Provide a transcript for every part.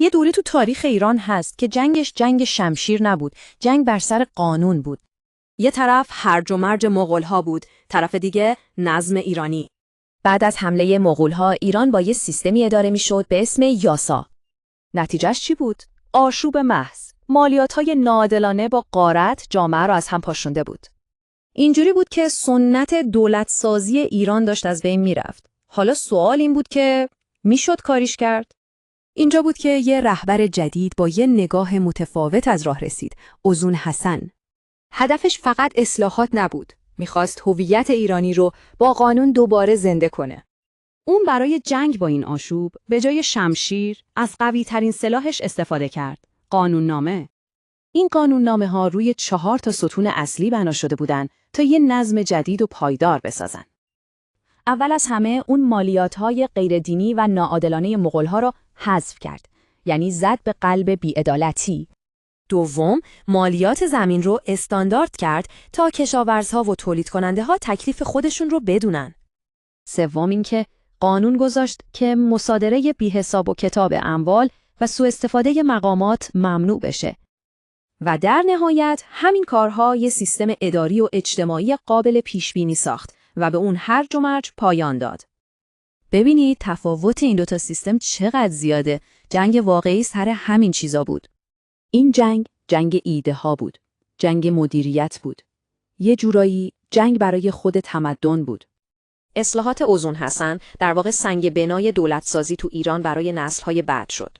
یه دوره تو تاریخ ایران هست که جنگش جنگ شمشیر نبود، جنگ بر سر قانون بود. یه طرف هرج و مرج مغول‌ها بود، طرف دیگه نظم ایرانی. بعد از حمله مغول‌ها ایران با یه سیستمی اداره میشد به اسم یاسا. نتیجهش چی بود؟ آشوب محض. مالیات‌های ناعادلانه با غارت جامعه رو از هم پاشونده بود. اینجوری بود که سنت دولتسازی ایران داشت از بین میرفت. حالا سوال این بود که میشد کاریش کرد؟ اینجا بود که یه رهبر جدید با یه نگاه متفاوت از راه رسید، اوزون حسن. هدفش فقط اصلاحات نبود، میخواست هویت ایرانی رو با قانون دوباره زنده کنه. اون برای جنگ با این آشوب به جای شمشیر از قوی ترین سلاحش استفاده کرد، قانوننامه. این قانوننامه ها روی 4 ستون اصلی بنا شده بودن تا یه نظم جدید و پایدار بسازن. اول از همه اون مالیات‌های غیردینی و ناعادلانه مغول‌ها رو حذف کرد، یعنی زد به قلب بی‌عدالتی. دوم، مالیات زمین رو استاندارد کرد تا کشاورزها و تولید کننده ها تکلیف خودشون رو بدونن. سوم اینکه قانون گذاشت که مصادره بی‌حساب و کتاب اموال و سوء استفاده مقامات ممنوع بشه. و در نهایت همین کارها یه سیستم اداری و اجتماعی قابل پیشبینی ساخت و به اون هرج و مرج پایان داد. ببینید تفاوت این دوتا سیستم چقدر زیاده. جنگ واقعی سر همین چیزا بود. این جنگ ایده ها بود. جنگ مدیریت بود. یه جورایی جنگ برای خود تمدن بود. اصلاحات اوزون حسن در واقع سنگ بنای دولتسازی تو ایران برای نسل‌های بعد شد.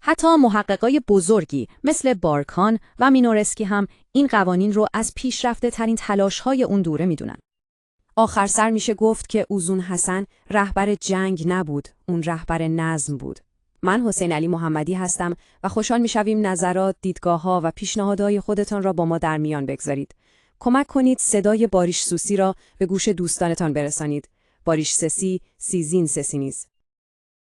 حتی محققای بزرگی مثل بارکان و مینورسکی هم این قوانین رو از پیشرفته ترین تلاش‌های اون دوره میدونن. آخر سر میشه گفت که اوزون حسن رهبر جنگ نبود، اون رهبر نظم بود. من حسین علی محمدی هستم و خوشحال میشویم نظرات، دیدگاه‌ها و پیشنهادهای خودتان را با ما در میان بگذارید. کمک کنید صدای باریش سوسی را به گوش دوستانتان برسانید. باریش سسی، سیزین سسی نیز.